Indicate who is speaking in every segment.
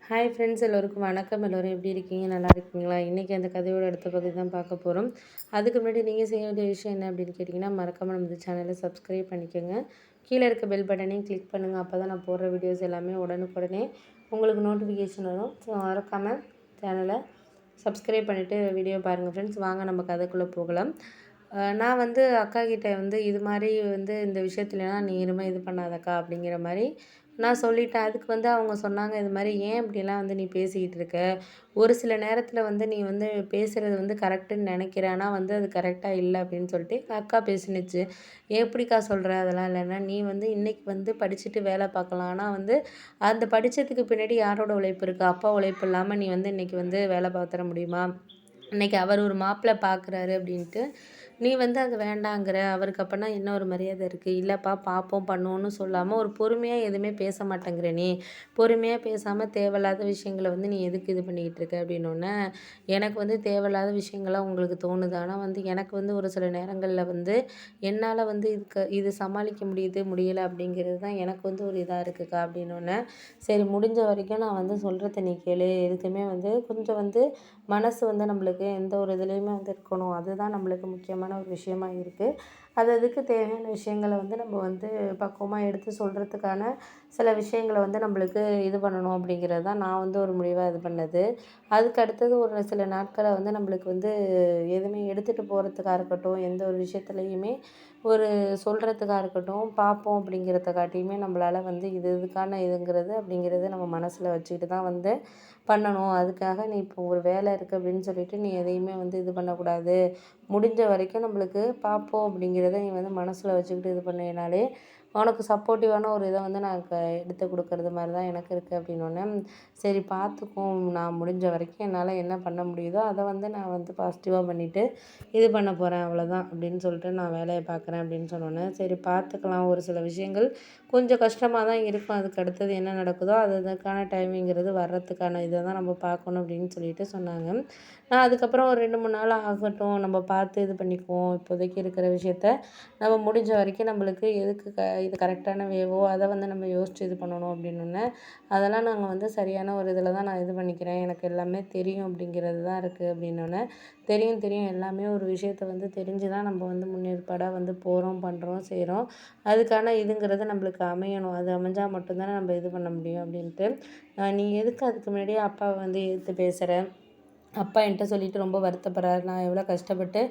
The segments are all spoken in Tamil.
Speaker 1: ஹாய் ஃப்ரெண்ட்ஸ், எல்லோருக்கும் வணக்கம். எல்லோரும் எப்படி இருக்கீங்க? நல்லா இருக்கீங்களா? இன்றைக்கி அந்த கதையோட அடுத்த பகுதி தான் பார்க்க போகிறோம். அதுக்கு முன்னாடி நீங்கள் செய்ய வேண்டிய விஷயம் என்ன அப்படின்னு கேட்டிங்கன்னா, மறக்காமல் நம்ம சேனலை சப்ஸ்கிரைப் பண்ணிக்கோங்க. கீழே இருக்க பெல் பட்டனையும் கிளிக் பண்ணுங்கள். அப்போ தான் நான் போடுற வீடியோஸ் எல்லாமே உடனுக்குடனே உங்களுக்கு நோட்டிஃபிகேஷன் வரும். ஸோ மறக்காமல் சேனலை சப்ஸ்கிரைப் பண்ணிவிட்டு வீடியோ பாருங்கள் ஃப்ரெண்ட்ஸ். வாங்க நம்ம கதைக்குள்ளே போகலாம். நான் அக்கா கிட்டே இது மாதிரி இந்த விஷயத்துலலாம் நீ இனிமேல் இது பண்ணாதக்கா அப்படிங்கிற மாதிரி நான் சொல்லிட்டேன். அதுக்கு அவங்க சொன்னாங்க, இது மாதிரி ஏன் இப்படிலாம் நீ பேசிக்கிட்டு இருக்க? ஒரு சில நேரத்தில் நீ பேசுகிறது கரெக்டுன்னு நினைக்கிற, ஆனால் அது கரெக்டாக இல்லை அப்படின்னு சொல்லிட்டு எங்கள் அக்கா பேசினுச்சு. எப்படிக்கா சொல்கிற? அதெல்லாம் இல்லைன்னா நீ இன்றைக்கி படிச்சுட்டு வேலை பார்க்கலாம், ஆனால் அந்த படித்ததுக்கு பின்னாடி யாரோட உழைப்பு இருக்குது? அப்பா உழைப்பு இல்லாமல் நீ இன்றைக்கி வேலை பார்த்துட முடியுமா? இன்றைக்கி அவர் ஒரு மாப்பிள்ளை பார்க்குறாரு அப்படின்ட்டு நீ அது வேண்டாங்கிற. அவருக்கு அப்போனா என்ன ஒரு மரியாதை இருக்குது? இல்லைப்பா பார்ப்போம் பண்ணுவோன்னு சொல்லாமல் ஒரு பொறுமையாக எதுவுமே பேச மாட்டேங்கிற. நீ பொறுமையாக பேசாமல் தேவையில்லாத விஷயங்களை நீ எதுக்கு இது பண்ணிக்கிட்டு இருக்க அப்படின்னோடனே, எனக்கு தேவையில்லாத விஷயங்கள்லாம் உங்களுக்கு தோணுது. ஆனால் எனக்கு ஒரு சில நேரங்களில் என்னால் இது சமாளிக்க முடியலை அப்படிங்கிறது தான் எனக்கு ஒரு இதாக இருக்குக்கா அப்படின்னோடனே, சரி முடிஞ்ச வரைக்கும் நான் சொல்கிறத நீ கேளு. எதுக்குமே கொஞ்சம் மனசு நம்மளுக்கு எந்த ஒரு இதுலேயுமே இருக்கணும். அதுதான் நம்மளுக்கு முக்கியமான ஒரு விஷயமா இருக்குது. அதுக்கு தேவையான விஷயங்களை நம்ம பக்குவமாக எடுத்து சொல்கிறதுக்கான சில விஷயங்களை நம்மளுக்கு இது பண்ணணும் அப்படிங்கிறது தான் நான் ஒரு முடிவாக இது பண்ணது. அதுக்கு அடுத்தது ஒரு சில நாட்களை நம்மளுக்கு எதுவுமே எடுத்துகிட்டு போகிறதுக்காக இருக்கட்டும், எந்த ஒரு விஷயத்துலையுமே ஒரு சொல்கிறதுக்காக இருக்கட்டும், பார்ப்போம் அப்படிங்கிறத காட்டியுமே நம்மளால் இதுக்கான இதுங்கிறது அப்படிங்கிறது நம்ம மனசில் வச்சுக்கிட்டு தான் பண்ணணும். அதுக்காக நீ இப்போ ஒரு வேலை இருக்குது அப்படின்னு சொல்லிட்டு நீ எதையுமே இது பண்ணக்கூடாது. முடிஞ்ச வரைக்கும் நம்மளுக்கு பார்ப்போம் அப்படிங்கிறத நீ மனசில் வச்சுக்கிட்டு இது பண்ணினாலே உனக்கு சப்போர்ட்டிவான ஒரு இதை நான் எடுத்து கொடுக்கறது மாதிரி தான் எனக்கு இருக்குது அப்படின்னோடனே, சரி பார்த்துக்கும், நான் முடிஞ்ச வரைக்கும் என்னால் என்ன பண்ண முடியுதோ அதை நான் பாசிட்டிவாக பண்ணிவிட்டு இது பண்ண போகிறேன், அவ்வளோதான் அப்படின்னு சொல்லிட்டு நான் வேலையை பார்க்குறேன் அப்படின்னு சொன்னோன்னே, சரி பார்த்துக்கலாம். ஒரு சில விஷயங்கள் கொஞ்சம் கஷ்டமாக தான் இருக்கும். அதுக்கு அடுத்தது என்ன நடக்குதோ அதுக்கான டைமிங்கிறது வர்றதுக்கான இதை தான் நம்ம பார்க்கணும் அப்படின்னு சொல்லிட்டு சொன்னாங்க. நான் அதுக்கப்புறம் ஒரு 2, 3 நாள் ஆகட்டும், நம்ம பார்த்து இது பண்ணிக்குவோம். இப்போதைக்கு இருக்கிற விஷயத்த நம்ம முடிஞ்ச வரைக்கும் நம்மளுக்கு எதுக்கு இது கரெக்டான வேவோ அதை நம்ம யோசித்து இது பண்ணணும் அப்படின்னோடனே, அதெல்லாம் நாங்கள் சரியான ஒரு இதில் தான் நான் இது பண்ணிக்கிறேன். எனக்கு எல்லாமே தெரியும் அப்படிங்கிறது தான் இருக்குது அப்படின்னோடனே, தெரியும் தெரியும் எல்லாமே ஒரு விஷயத்த தெரிஞ்சு தான் நம்ம முன்னேற்பாடாக போகிறோம், பண்ணுறோம், செய்கிறோம். அதுக்கான இதுங்கிறது நம்மளுக்கு அமையணும். அது அமைஞ்சால் மட்டும்தானே நம்ம இது பண்ண முடியும் அப்படின்ட்டு, நீ எதுக்கு அதுக்கு முன்னாடியே அப்பாவை எதிர்த்து பேசுகிற? அப்பா என்கிட்ட சொல்லிவிட்டு ரொம்ப வருத்தப்படுறாரு. நான் எவ்வளோ கஷ்டப்பட்டு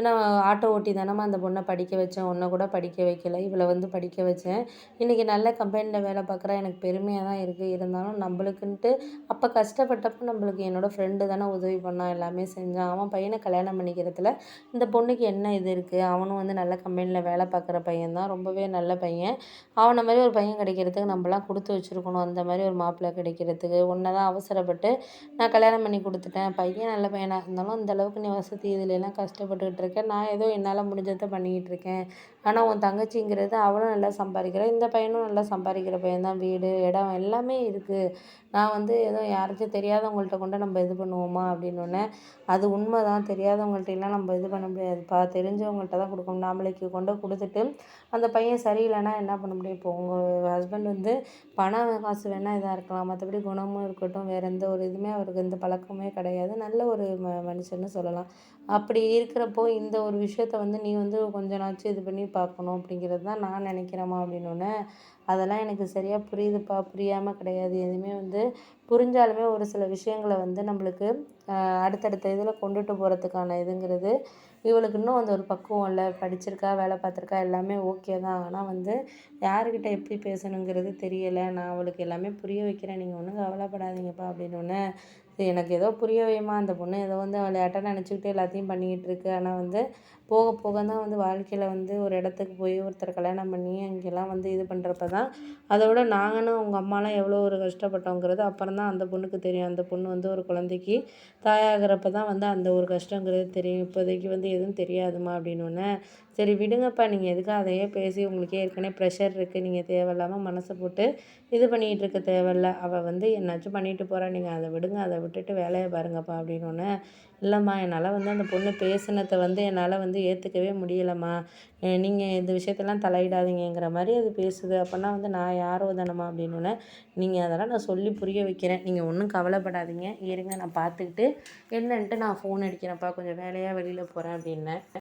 Speaker 1: நான் ஆட்டோ ஓட்டி தானம்மா அந்த பொண்ணை படிக்க வச்சேன். உன்னை கூட படிக்க வைக்கல, இவளை படிக்க வச்சேன். இன்றைக்கி நல்ல கம்பெனியில் வேலை பார்க்குறா, எனக்கு பெருமையாக தான் இருக்குது. இருந்தாலும் நம்மளுக்குன்ட்டு அப்போ கஷ்டப்பட்டப்போ நம்மளுக்கு என்னோடய ஃப்ரெண்டு தானே உதவி பண்ணான், எல்லாமே செஞ்சான். அவன் பையனை கல்யாணம் பண்ணிக்கிறதுல இந்த பொண்ணுக்கு என்ன இது இருக்குது? அவனும் நல்ல கம்பெனியில் வேலை பார்க்குற பையன் தான், ரொம்பவே நல்ல பையன். அவனை மாதிரி ஒரு பையன் கிடைக்கிறதுக்கு நம்மலாம் கொடுத்து வச்சுருக்கணும். அந்த மாதிரி ஒரு மாப்பிள்ளை கிடைக்கிறதுக்கு ஒன்றை தான் அவசரப்பட்டு நான் கல்யாணம் பண்ணி கொடுத்துட்டேன். பையன் நல்ல பையனாக இருந்தாலும் அந்த அளவுக்கு நீ வசதி இதுலலாம் கஷ்டப்பட்டுக்கிட்டு இருக்கேன். நான் ஏதோ என்னால் முடிஞ்சதை பண்ணிக்கிட்டு இருக்கேன். ஆனால் உன் தங்கச்சிங்கிறது அவளும் நல்லா சம்பாதிக்கிறா, இந்த பையனும் நல்லா சம்பாதிக்கிற பையன் தான். வீடு, இடம் எல்லாமே இருக்குது. நான் ஏதோ யாருக்கும் தெரியாதவங்கள்ட்ட கொண்டு நம்ம இது பண்ணுவோமா அப்படின்னோடனே, அது உண்மை தான். தெரியாதவங்கள்ட்டலாம் நம்ம இது பண்ண முடியாதுப்பா, தெரிஞ்சவங்கள்ட்ட தான் கொடுக்கணும். நாமளைக்கு கொண்டு கொடுத்துட்டு அந்த பையன் சரியில்லைன்னா என்ன பண்ண முடியும்? இப்போ உங்கள் ஹஸ்பண்ட் பணம் காசு வேணால் இதாக இருக்கலாம், மற்றபடி குணமும் இருக்கட்டும், வேறு எந்த ஒரு இதுவுமே அவருக்கு எந்த பழக்கமே கிடையாது. நல்ல ஒரு மனுஷன்னு சொல்லலாம். அப்படி இருக்கிறப்போ இந்த ஒரு விஷயத்த நீ கொஞ்ச நாச்சும் இது பண்ணி பார்க்கணும் அப்படிங்கிறது தான் நான் நினைக்கிறேம்மா அப்படின்னோடனே, அதெல்லாம் எனக்கு சரியாக புரியுதுப்பா, புரியாமல் கிடையாது. எதுவுமே புரிஞ்சாலுமே ஒரு சில விஷயங்களை நம்மளுக்கு அடுத்தடுத்த இதில் கொண்டுட்டு போகிறதுக்கான இதுங்கிறது இவளுக்கு இன்னும் ஒரு பக்குவம் இல்லை. படிச்சிருக்கா, வேலை பார்த்துருக்கா, எல்லாமே ஓகே தான். ஆனால் யாருக்கிட்ட எப்படி பேசணுங்கிறது தெரியலை. நான் அவளுக்கு எல்லாமே புரிய வைக்கிறேன், நீங்கள் ஒன்றும் கவலைப்படாதீங்கப்பா அப்படின்னோடனே, எனக்கு ஏதோ புரிய வைமா, அந்த பொண்ணு ஏதோ விளையாட்டாக நினச்சிக்கிட்டு எல்லாத்தையும் பண்ணிக்கிட்டு இருக்கு. ஆனால் போக போக தான் வாழ்க்கையில் ஒரு இடத்துக்கு போய் ஒருத்தரை கல்யாணம் பண்ணி அங்கெல்லாம் இது பண்ணுறப்ப தான் அதோட நாங்களும் உங்கள் அம்மாலாம் எவ்வளோ ஒரு கஷ்டப்பட்டோங்கிறது அப்புறம் தான் அந்த பொண்ணுக்கு தெரியும். அந்த பொண்ணு ஒரு குழந்தைக்கு தாயாகிறப்ப தான் அந்த ஒரு கஷ்டங்கிறது தெரியும். இப்போதைக்கு எதுவும் தெரியாதுமா அப்படின்னோடனே, சரி விடுங்கப்பா, நீங்கள் எதுக்கு அதையே பேசி உங்களுக்கே ஏற்கனவே ப்ரெஷர் இருக்குது, நீங்கள் தேவையில்லாமல் மனசை போட்டு இது பண்ணிகிட்டு இருக்க தேவையில்ல. அவள் வந்து என்னாச்சும் பண்ணிட்டு போகிறா, நீங்கள் அதை விடுங்க, அதை விட்டுட்டு வேலையை பாருங்கப்பா அப்படின்னோடனே, இல்லைம்மா என்னால் வந்து அந்த பொண்ணு பேசினதை வந்து என்னால் வந்து ஏற்றுக்கவே முடியலம்மா, நீங்கள் இந்த விஷயத்தெல்லாம் தலையிடாதீங்கிற மாதிரி அது பேசுது. அப்போனா வந்து நான் யாரோ தானம்மா அப்படின்னோடனே, நீங்கள் அதெல்லாம் நான் சொல்லி புரிய வைக்கிறேன், நீங்கள் ஒன்றும் கவலைப்படாதீங்க, இருங்க நான் பார்த்துக்கிட்டு என்னன்ட்டு நான் ஃபோன் அடிக்கிறேன்ப்பா, கொஞ்சம் வேலையாக வெளியில் போகிறேன் அப்படின்னேன்.